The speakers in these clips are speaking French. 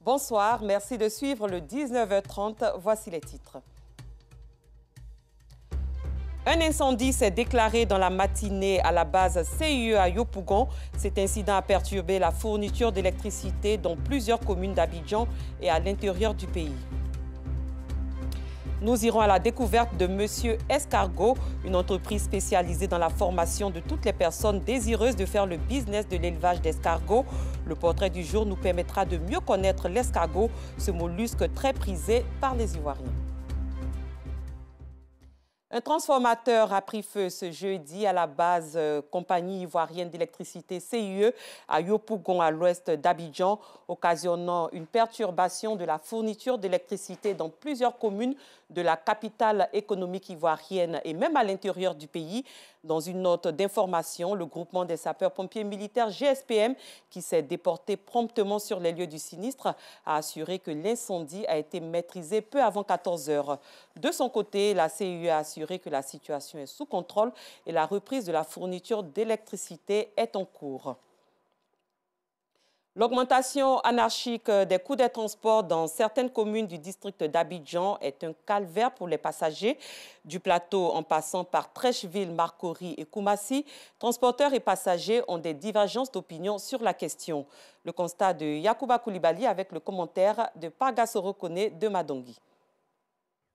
Bonsoir, merci de suivre le 19h30. Voici les titres. Un incendie s'est déclaré dans la matinée à la base CIE à Yopougon. Cet incident a perturbé la fourniture d'électricité dans plusieurs communes d'Abidjan et à l'intérieur du pays. Nous irons à la découverte de M. Escargot, une entreprise spécialisée dans la formation de toutes les personnes désireuses de faire le business de l'élevage d'escargots. Le portrait du jour nous permettra de mieux connaître l'escargot, ce mollusque très prisé par les Ivoiriens. Un transformateur a pris feu ce jeudi à la base compagnie ivoirienne d'électricité CIE à Yopougon, à l'ouest d'Abidjan, occasionnant une perturbation de la fourniture d'électricité dans plusieurs communes de la capitale économique ivoirienne et même à l'intérieur du pays. Dans une note d'information, le groupement des sapeurs-pompiers militaires GSPM, qui s'est déporté promptement sur les lieux du sinistre, a assuré que l'incendie a été maîtrisé peu avant 14 heures. De son côté, la CIE a assuré que la situation est sous contrôle et la reprise de la fourniture d'électricité est en cours. L'augmentation anarchique des coûts des transports dans certaines communes du district d'Abidjan est un calvaire pour les passagers. Du plateau en passant par Trècheville, Marcory et Koumassi, transporteurs et passagers ont des divergences d'opinion sur la question. Le constat de Yacouba Koulibaly avec le commentaire de Pargassoro Kone de Madongi.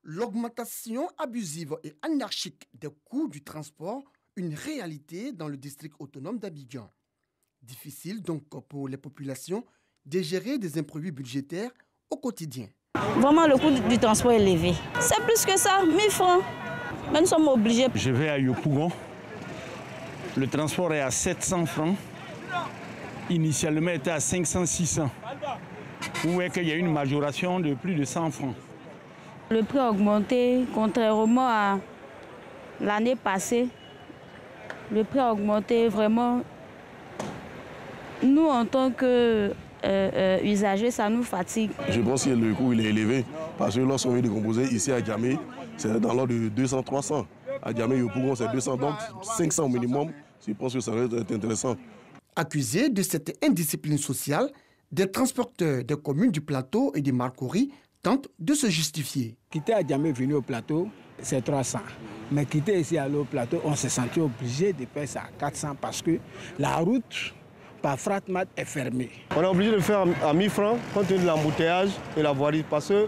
L'augmentation abusive et anarchique des coûts du transport, une réalité dans le district autonome d'Abidjan. Difficile donc pour les populations de gérer des imprévus budgétaires au quotidien. Vraiment, le coût du transport est élevé. C'est plus que ça, 1000 francs. Mais nous sommes obligés. Je vais à Yopougon. Le transport est à 700 francs. Initialement, il était à 500-600. Vous voyez qu'il y a une majoration de plus de 100 francs. Le prix a augmenté, contrairement à l'année passée. Le prix a augmenté vraiment. Nous, en tant qu'usagers, ça nous fatigue. Je pense que le coût il est élevé parce que lorsqu'on veut décomposer ici à Djamé, c'est dans l'ordre de 200-300. À Djamé, Yopougon, c'est 200, donc 500 au minimum. Je pense que ça va être intéressant. Accusés de cette indiscipline sociale, des transporteurs des communes du plateau et des Marcory tentent de se justifier. Quitter à Djamé, venir au plateau, c'est 300. Mais quitter ici à l'eau plateau, on s'est senti obligé de payer ça à 400 parce que la route par Fratmat est fermée. On est obligé de faire à 1000 francs compte tenu de l'embouteillage et la voirie parce que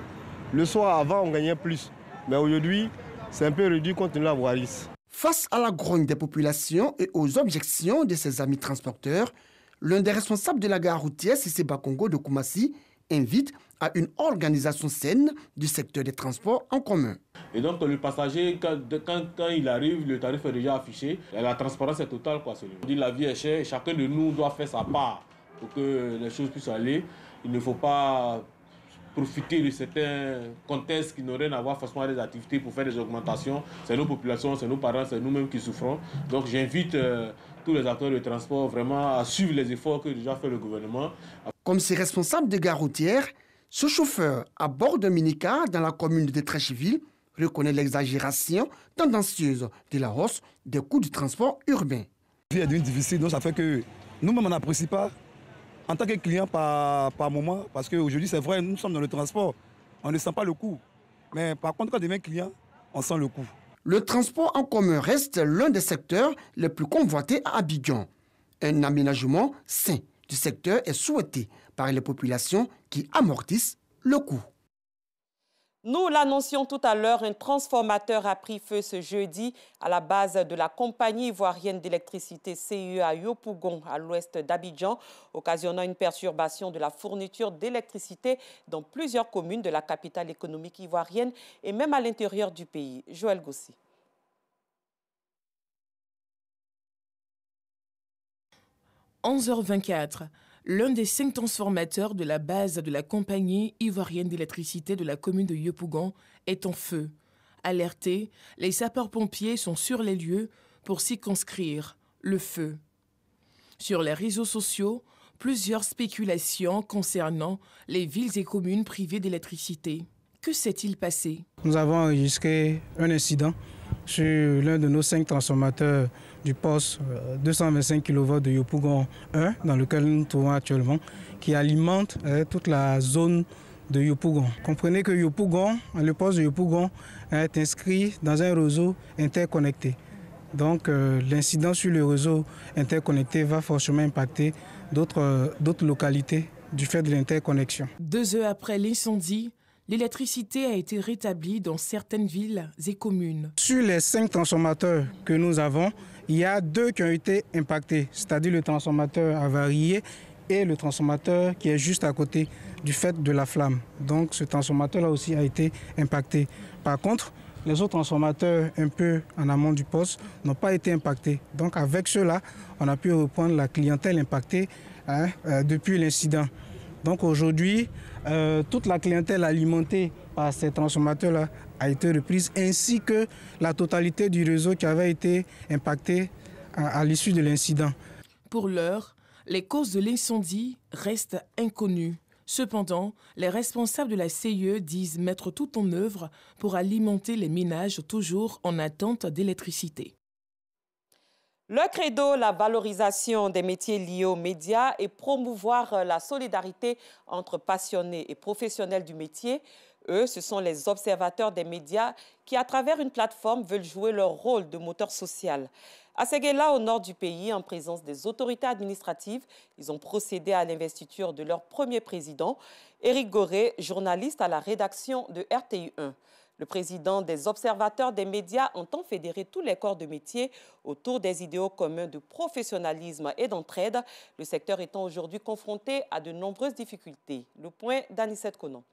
le soir avant on gagnait plus. Mais aujourd'hui, c'est un peu réduit compte tenu de la voirie. Face à la grogne des populations et aux objections de ses amis transporteurs, l'un des responsables de la gare routière, Cissé Bakongo de Koumassi, invite à une organisation saine du secteur des transports en commun. Et donc le passager, quand il arrive, le tarif est déjà affiché. Et la transparence est totale. On dit la vie est chère et chacun de nous doit faire sa part pour que les choses puissent aller. Il ne faut pas profiter de certains contextes qui n'ont rien à voir forcément avec des activités pour faire des augmentations. C'est nos populations, c'est nos parents, c'est nous-mêmes qui souffrons. Donc j'invite tous les acteurs de transport vraiment à suivre les efforts que déjà fait le gouvernement. Comme ses responsables de gare routière, ce chauffeur à bord d'un minicar dans la commune de Trècheville reconnaît l'exagération tendancieuse de la hausse des coûts du transport urbain. La vie est devenue difficile, donc ça fait que nous-mêmes on n'apprécie pas en tant que client par moment, parce qu'aujourd'hui c'est vrai, nous sommes dans le transport, on ne sent pas le coût. Mais par contre, quand on devient client, on sent le coût. Le transport en commun reste l'un des secteurs les plus convoités à Abidjan. Un aménagement sain du secteur est souhaité par les populations qui amortissent le coût. Nous l'annoncions tout à l'heure, un transformateur a pris feu ce jeudi à la base de la compagnie ivoirienne d'électricité CIE à Yopougon, à l'ouest d'Abidjan, occasionnant une perturbation de la fourniture d'électricité dans plusieurs communes de la capitale économique ivoirienne et même à l'intérieur du pays. Joël Gossi. À 11h24, l'un des 5 transformateurs de la base de la compagnie ivoirienne d'électricité de la commune de Yopougon est en feu. Alertés, les sapeurs-pompiers sont sur les lieux pour circonscrire le feu. Sur les réseaux sociaux, plusieurs spéculations concernant les villes et communes privées d'électricité. Que s'est-il passé? Nous avons enregistré un incident sur l'un de nos 5 transformateurs du poste 225 kV de Yopougon 1, dans lequel nous nous trouvons actuellement, qui alimente toute la zone de Yopougon. Comprenez que Yopougon, le poste de Yopougon est inscrit dans un réseau interconnecté. Donc l'incident sur le réseau interconnecté va forcément impacter d'autres localités du fait de l'interconnexion. 2 heures après l'incendie, l'électricité a été rétablie dans certaines villes et communes. Sur les 5 transformateurs que nous avons, il y a 2 qui ont été impactés, c'est-à-dire le transformateur avarié et le transformateur qui est juste à côté du fait de la flamme. Donc ce transformateur-là aussi a été impacté. Par contre, les autres transformateurs un peu en amont du poste n'ont pas été impactés. Donc avec cela, on a pu reprendre la clientèle impactée depuis l'incident. Donc aujourd'hui, toute la clientèle alimentée par ces transformateurs-là a été reprise, ainsi que la totalité du réseau qui avait été impacté à l'issue de l'incident. Pour l'heure, les causes de l'incendie restent inconnues. Cependant, les responsables de la CIE disent mettre tout en œuvre pour alimenter les ménages toujours en attente d'électricité. Le credo, la valorisation des métiers liés aux médias et promouvoir la solidarité entre passionnés et professionnels du métier. Eux, ce sont les observateurs des médias qui, à travers une plateforme, veulent jouer leur rôle de moteur social. À Séguéla, au nord du pays, en présence des autorités administratives, ils ont procédé à l'investiture de leur premier président, Éric Goré, journaliste à la rédaction de RTI 1. Le président des observateurs des médias entend fédérer tous les corps de métier autour des idéaux communs de professionnalisme et d'entraide, le secteur étant aujourd'hui confronté à de nombreuses difficultés. Le point d'Anicette Conan.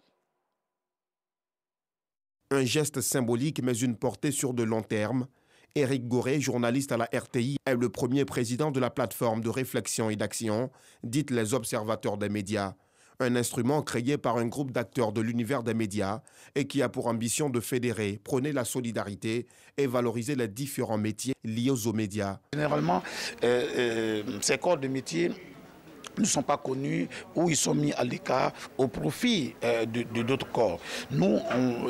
Un geste symbolique, mais une portée sur de long terme. Éric Goré, journaliste à la RTI, est le premier président de la plateforme de réflexion et d'action, dite les observateurs des médias. Un instrument créé par un groupe d'acteurs de l'univers des médias et qui a pour ambition de fédérer, prôner la solidarité et valoriser les différents métiers liés aux médias. Généralement, ces corps de métier ne sont pas connus ou ils sont mis à l'écart au profit de d'autres corps. Nous,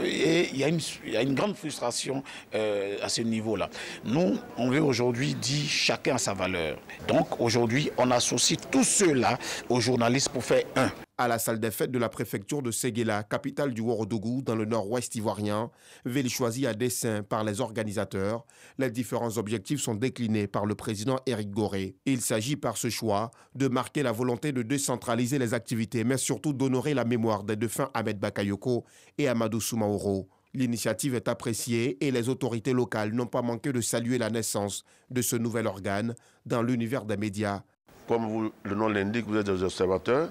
il y a une grande frustration à ce niveau-là. Nous, on veut aujourd'hui dire chacun a sa valeur. Donc aujourd'hui, on associe tous ceux-là aux journalistes pour faire un. À la salle des fêtes de la préfecture de Séguéla, capitale du Ouagadougou, dans le nord-ouest ivoirien, ville choisie à dessein par les organisateurs, les différents objectifs sont déclinés par le président Éric Goré. Il s'agit par ce choix de marquer la volonté de décentraliser les activités, mais surtout d'honorer la mémoire des défunts Ahmed Bakayoko et Amadou Soumaoro. L'initiative est appréciée et les autorités locales n'ont pas manqué de saluer la naissance de ce nouvel organe dans l'univers des médias. Comme le nom l'indique, vous êtes des observateurs.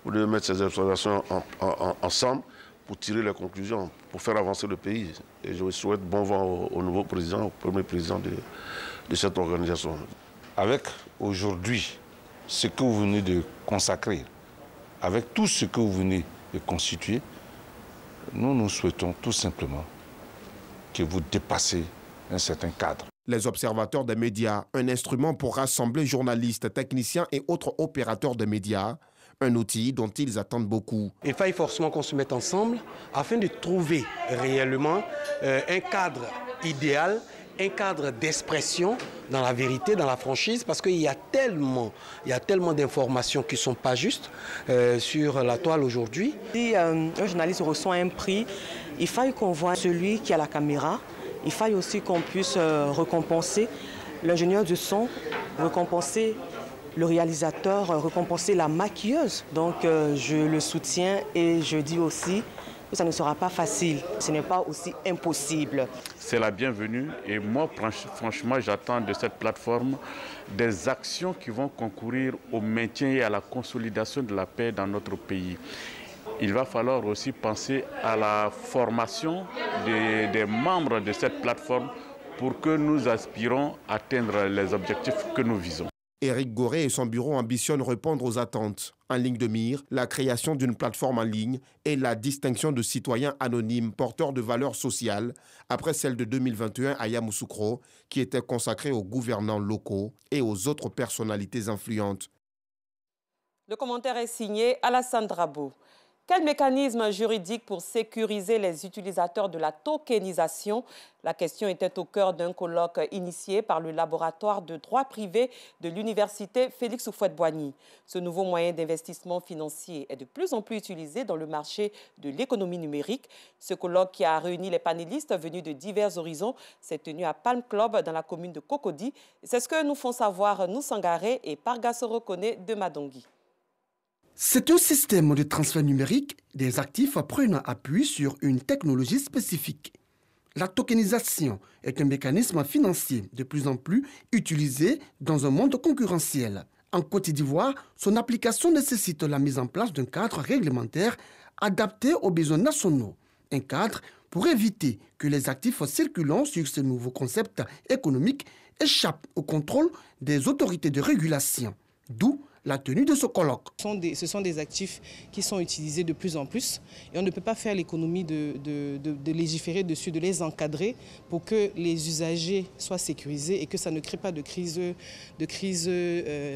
Vous devez mettre ces observations ensemble pour tirer les conclusions, pour faire avancer le pays. Et je souhaite bon vent au nouveau président, au premier président de cette organisation. Avec aujourd'hui ce que vous venez de consacrer, avec tout ce que vous venez de constituer, nous souhaitons tout simplement que vous dépassez un certain cadre. Les observateurs des médias, un instrument pour rassembler journalistes, techniciens et autres opérateurs des médias, un outil dont ils attendent beaucoup. Il faille forcément qu'on se mette ensemble afin de trouver réellement un cadre idéal, un cadre d'expression dans la vérité, dans la franchise, parce qu'il y a tellement d'informations qui ne sont pas justes sur la toile aujourd'hui. Si un journaliste reçoit un prix, il faille qu'on voit celui qui a la caméra, il faille aussi qu'on puisse récompenser l'ingénieur du son, récompenser le réalisateur, récompenser la maquilleuse. Donc je le soutiens et je dis aussi que ça ne sera pas facile. Ce n'est pas aussi impossible. C'est la bienvenue et moi, franchement, j'attends de cette plateforme des actions qui vont concourir au maintien et à la consolidation de la paix dans notre pays. Il va falloir aussi penser à la formation des membres de cette plateforme pour que nous aspirons à atteindre les objectifs que nous visons. Éric Goré et son bureau ambitionnent répondre aux attentes. En ligne de mire, la création d'une plateforme en ligne et la distinction de citoyens anonymes porteurs de valeurs sociales, après celle de 2021 à Yamoussoukro, qui était consacrée aux gouvernants locaux et aux autres personnalités influentes. Le commentaire est signé Alassane Drabo. Quel mécanisme juridique pour sécuriser les utilisateurs de la tokenisation? La question était au cœur d'un colloque initié par le laboratoire de droit privé de l'université Félix Houphouët-Boigny. Ce nouveau moyen d'investissement financier est de plus en plus utilisé dans le marché de l'économie numérique. Ce colloque qui a réuni les panélistes venus de divers horizons s'est tenu à Palm Club dans la commune de Cocody. C'est ce que nous font savoir Noussangaré et Pargasoro Kone de Madongui. C'est un système de transfert numérique des actifs prenant appui sur une technologie spécifique. La tokenisation est un mécanisme financier de plus en plus utilisé dans un monde concurrentiel. En Côte d'Ivoire, son application nécessite la mise en place d'un cadre réglementaire adapté aux besoins nationaux. Un cadre pour éviter que les actifs circulant sur ce nouveau concept économique échappent au contrôle des autorités de régulation. D'où la tenue de ce colloque. Ce sont des actifs qui sont utilisés de plus en plus et on ne peut pas faire l'économie de légiférer dessus, de les encadrer pour que les usagers soient sécurisés et que ça ne crée pas de crise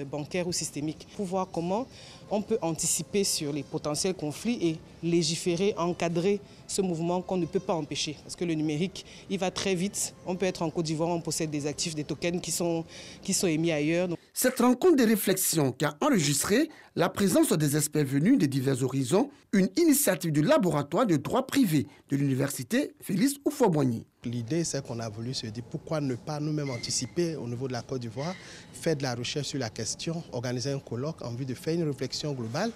bancaire ou systémique. Pour voir comment on peut anticiper sur les potentiels conflits et légiférer, encadrer ce mouvement qu'on ne peut pas empêcher. Parce que le numérique, il va très vite. On peut être en Côte d'Ivoire, on possède des actifs, des tokens qui sont émis ailleurs. Cette rencontre de réflexion qui a enregistré la présence des experts venus de divers horizons, une initiative du laboratoire de droit privé de l'université Félix Houphouët-Boigny. L'idée, c'est qu'on a voulu se dire pourquoi ne pas nous-mêmes anticiper au niveau de la Côte d'Ivoire, faire de la recherche sur la question, organiser un colloque en vue de faire une réflexion globale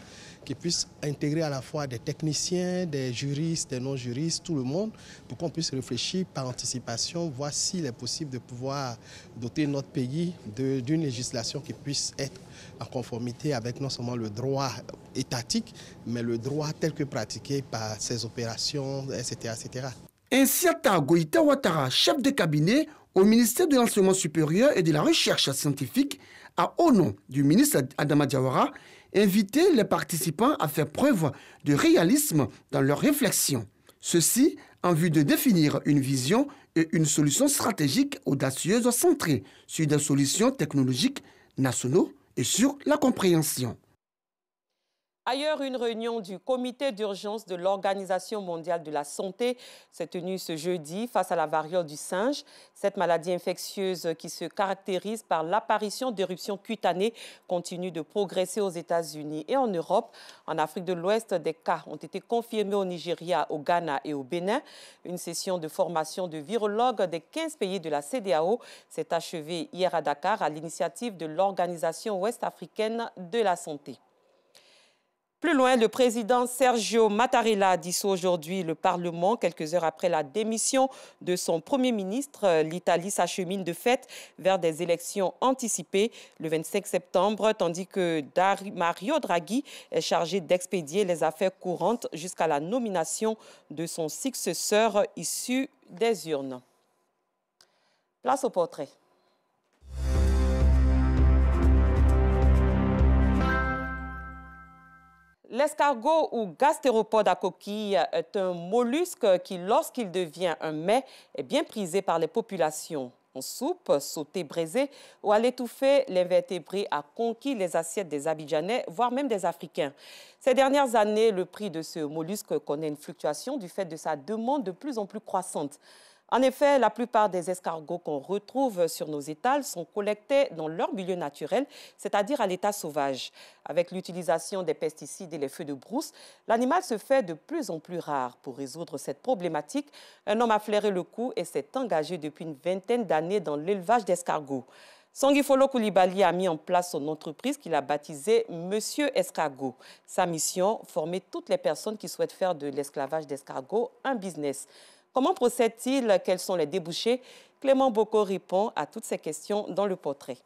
qui puisse intégrer à la fois des techniciens, des juristes, des non-juristes, tout le monde, pour qu'on puisse réfléchir par anticipation, voir s'il est possible de pouvoir doter notre pays d'une législation qui puisse être en conformité avec non seulement le droit étatique, mais le droit tel que pratiqué par ces opérations, etc. etc. Nsiata Goïta Ouattara, chef de cabinet au ministère de l'Enseignement supérieur et de la Recherche scientifique, a, au nom du ministre Adama Diawara, invité les participants à faire preuve de réalisme dans leurs réflexions. Ceci en vue de définir une vision et une solution stratégique audacieuse centrée sur des solutions technologiques nationaux et sur la compréhension. Ailleurs, une réunion du comité d'urgence de l'Organisation mondiale de la santé s'est tenue ce jeudi face à la variole du singe. Cette maladie infectieuse qui se caractérise par l'apparition d'éruptions cutanées continue de progresser aux États-Unis et en Europe. En Afrique de l'Ouest, des cas ont été confirmés au Nigeria, au Ghana et au Bénin. Une session de formation de virologues des 15 pays de la CEDEAO s'est achevée hier à Dakar à l'initiative de l'Organisation ouest-africaine de la santé. Plus loin, le président Sergio Mattarella dissout aujourd'hui le Parlement. Quelques heures après la démission de son Premier ministre, l'Italie s'achemine de fait vers des élections anticipées le 25 septembre, tandis que Mario Draghi est chargé d'expédier les affaires courantes jusqu'à la nomination de son successeur issu des urnes. Place au portrait. L'escargot ou gastéropode à coquille est un mollusque qui, lorsqu'il devient un mets, est bien prisé par les populations. En soupe, sauté, braisé ou à l'étouffer, l'invertébré a conquis les assiettes des Abidjanais, voire même des Africains. Ces dernières années, le prix de ce mollusque connaît une fluctuation du fait de sa demande de plus en plus croissante. En effet, la plupart des escargots qu'on retrouve sur nos étals sont collectés dans leur milieu naturel, c'est-à-dire à l'état sauvage. Avec l'utilisation des pesticides et les feux de brousse, l'animal se fait de plus en plus rare. Pour résoudre cette problématique, un homme a flairé le coup et s'est engagé depuis une vingtaine d'années dans l'élevage d'escargots. Sanguifolo Koulibaly a mis en place son entreprise qu'il a baptisée Monsieur Escargot. Sa mission, former toutes les personnes qui souhaitent faire de l'esclavage d'escargots un business. Comment procède-t-il? Quels sont les débouchés? Clément Boko répond à toutes ces questions dans le portrait.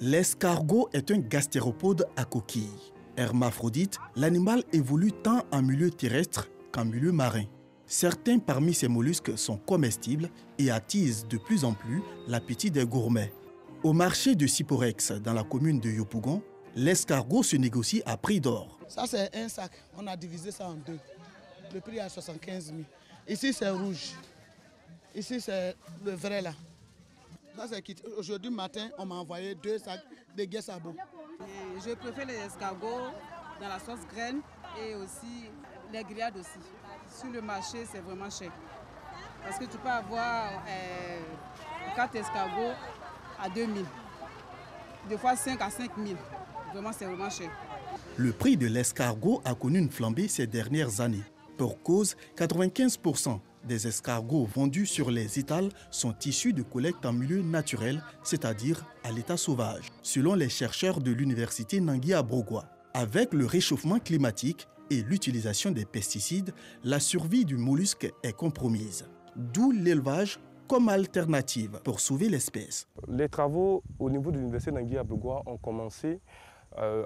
L'escargot est un gastéropode à coquille. Hermaphrodite, l'animal évolue tant en milieu terrestre qu'en milieu marin. Certains parmi ces mollusques sont comestibles et attisent de plus en plus l'appétit des gourmets. Au marché de Siporex, dans la commune de Yopougon, l'escargot se négocie à prix d'or. Ça, c'est un sac. On a divisé ça en deux. Le prix est à 75 000. Ici, c'est rouge. Ici, c'est le vrai là. Ça, c'est quitte. Aujourd'hui matin, on m'a envoyé 2 sacs de guessabo. Je préfère les escargots dans la sauce graine et aussi les grillades aussi. Sur le marché, c'est vraiment cher. Parce que tu peux avoir 4 escargots à 2000. Des fois 5 à 5000. Vraiment, c'est vraiment cher. Le prix de l'escargot a connu une flambée ces dernières années. Pour cause, 95% des escargots vendus sur les étals sont issus de collectes en milieu naturel, c'est-à-dire à l'état sauvage, selon les chercheurs de l'université Nangui à Brogua. Avec le réchauffement climatique et l'utilisation des pesticides, la survie du mollusque est compromise. D'où l'élevage comme alternative pour sauver l'espèce. Les travaux au niveau de l'université Nangui à Brogua ont commencé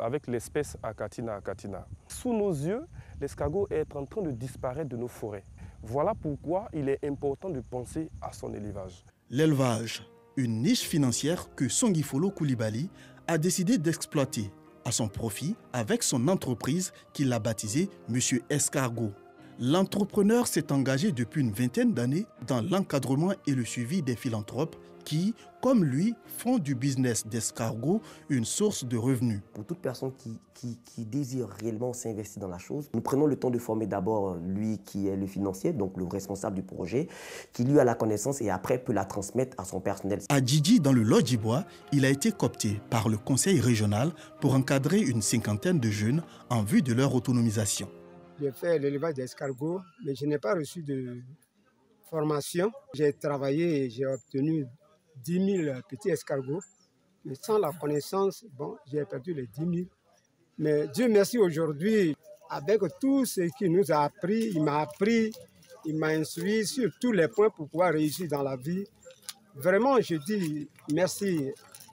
avec l'espèce Achatina achatina. Sous nos yeux, l'escargot est en train de disparaître de nos forêts. Voilà pourquoi il est important de penser à son élevage. L'élevage, une niche financière que Songifolo Koulibaly a décidé d'exploiter à son profit avec son entreprise qu'il a baptisée Monsieur Escargot. L'entrepreneur s'est engagé depuis une vingtaine d'années dans l'encadrement et le suivi des philanthropes qui, comme lui, font du business d'escargot une source de revenus. Pour toute personne qui désire réellement s'investir dans la chose, nous prenons le temps de former d'abord lui qui est le financier, donc le responsable du projet, qui lui a la connaissance et après peut la transmettre à son personnel. À Djidji, dans le Lodjibois, il a été coopté par le conseil régional pour encadrer une cinquantaine de jeunes en vue de leur autonomisation. J'ai fait l'élevage d'escargots, mais je n'ai pas reçu de formation. J'ai travaillé et j'ai obtenu 10 000 petits escargots. Mais sans la connaissance, bon, j'ai perdu les 10 000. Mais Dieu merci aujourd'hui, avec tout ce qu'il nous a appris, il m'a instruit sur tous les points pour pouvoir réussir dans la vie. Vraiment, je dis merci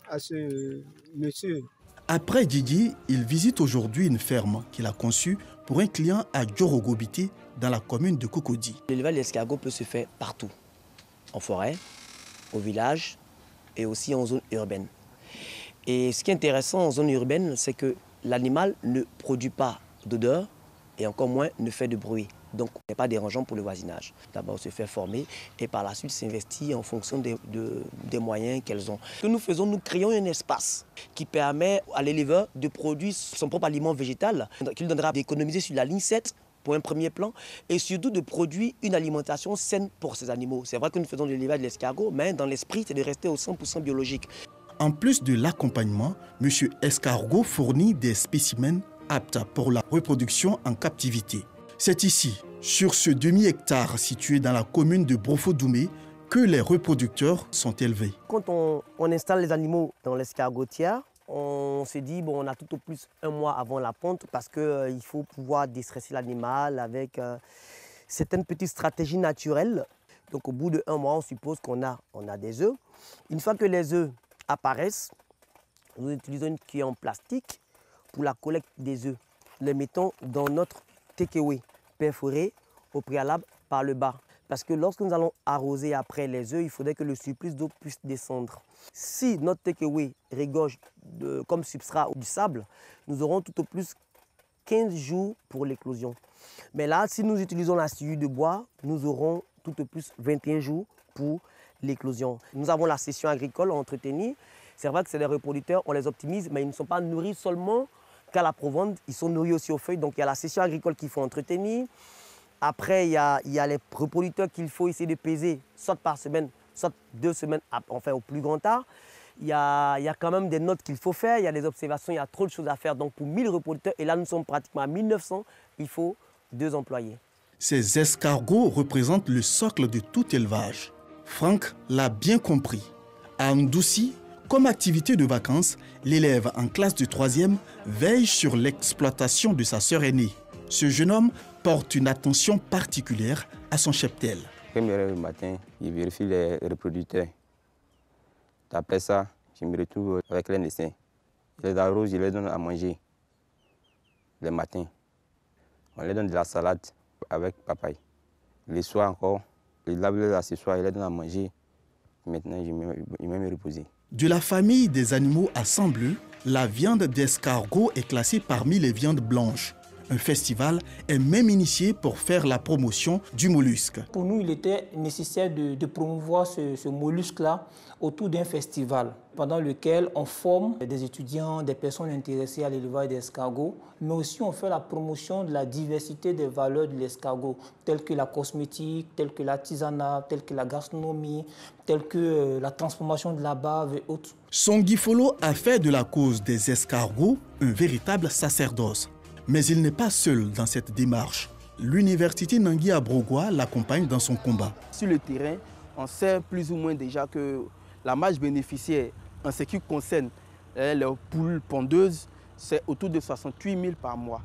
à ce monsieur. Après Djidji, il visite aujourd'hui une ferme qu'il a conçue pour un client à Djorogobité, dans la commune de Cocody. L'élevage d'escargot peut se faire partout, en forêt, au village et aussi en zone urbaine. Et ce qui est intéressant en zone urbaine, c'est que l'animal ne produit pas d'odeur et encore moins ne fait de bruit. Donc, ce n'est pas dérangeant pour le voisinage. D'abord, se faire former et par la suite s'investir en fonction des moyens qu'elles ont. Ce que nous faisons, nous créons un espace qui permet à l'éleveur de produire son propre aliment végétal, qui lui donnera d'économiser sur la ligne 7 pour un premier plan et surtout de produire une alimentation saine pour ces animaux. C'est vrai que nous faisons de l'élevage de l'escargot, mais dans l'esprit, c'est de rester au 100% biologique. En plus de l'accompagnement, M. Escargot fournit des spécimens aptes pour la reproduction en captivité. C'est ici, sur ce demi-hectare situé dans la commune de Brofo-Doumé, que les reproducteurs sont élevés. Quand on installe les animaux dans l'escargotière, on se dit bon, on a tout au plus un mois avant la ponte parce qu'il faut pouvoir déstresser l'animal avec certaines petites stratégies naturelles. Donc au bout d'1 mois, on suppose qu'on a des œufs. Une fois que les œufs apparaissent, nous utilisons une cuillère en plastique pour la collecte des œufs. Les mettons dans notre takeaway perforé au préalable par le bas. Parce que lorsque nous allons arroser après les œufs, il faudrait que le surplus d'eau puisse descendre. Si notre takeaway regorge comme substrat du sable, nous aurons tout au plus 15 jours pour l'éclosion. Mais là, si nous utilisons la sciure de bois, nous aurons tout au plus 21 jours pour l'éclosion. Nous avons la session agricole à entretenir. C'est vrai que c'est des reproducteurs, on les optimise, mais ils ne sont pas nourris seulement qu'à la provende, ils sont nourris aussi aux feuilles. Donc il y a la session agricole qu'il faut entretenir. Après, il y a les reproducteurs qu'il faut essayer de peser, soit par semaine, soit 2 semaines, enfin au plus grand tard. Il y a quand même des notes qu'il faut faire, il y a des observations, il y a trop de choses à faire. Donc pour 1000 reproducteurs, et là nous sommes pratiquement à 1900, il faut 2 employés. Ces escargots représentent le socle de tout élevage. Franck l'a bien compris. À Ndoussi, comme activité de vacances, l'élève en classe de 3e veille sur l'exploitation de sa sœur aînée. Ce jeune homme porte une attention particulière à son cheptel. Quand je me réveille le matin, je vérifie les reproducteurs. Après ça, je me retrouve avec les naissants. Je les arrose, je les donne à manger le matin. On les donne de la salade avec papaye. Le soir encore, je lave les accessoires, je les donne à manger. Maintenant, je vais me reposer. De la famille des animaux à sang bleu, la viande d'escargot est classée parmi les viandes blanches. Un festival est même initié pour faire la promotion du mollusque. Pour nous, il était nécessaire de promouvoir ce mollusque-là autour d'un festival pendant lequel on forme des étudiants, des personnes intéressées à l'élevage d'escargots, mais aussi on fait la promotion de la diversité des valeurs de l'escargot, telles que la cosmétique, telles que l'artisanat, telles que la gastronomie, telles que la transformation de la bave et autres. Songui Folo a fait de la cause des escargots un véritable sacerdoce. Mais il n'est pas seul dans cette démarche. L'université Nangui Abrogwa l'accompagne dans son combat. Sur le terrain, on sait plus ou moins déjà que la marge bénéficiaire en ce qui concerne les poules pondeuses, c'est autour de 68 000 par mois.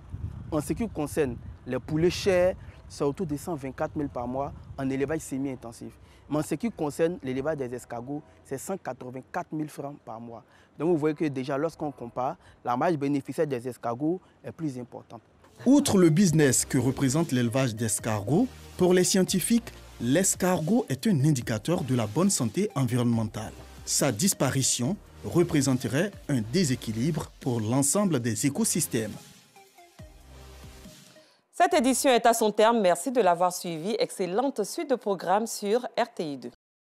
En ce qui concerne les poulets chers, c'est autour de 124 000 par mois en élevage semi-intensif. Mais en ce qui concerne l'élevage des escargots, c'est 184 000 francs par mois. Donc vous voyez que déjà lorsqu'on compare, la marge bénéficiaire des escargots est plus importante. Outre le business que représente l'élevage d'escargots, pour les scientifiques, l'escargot est un indicateur de la bonne santé environnementale. Sa disparition représenterait un déséquilibre pour l'ensemble des écosystèmes. Cette édition est à son terme. Merci de l'avoir suivi. Excellente suite de programmes sur RTI2.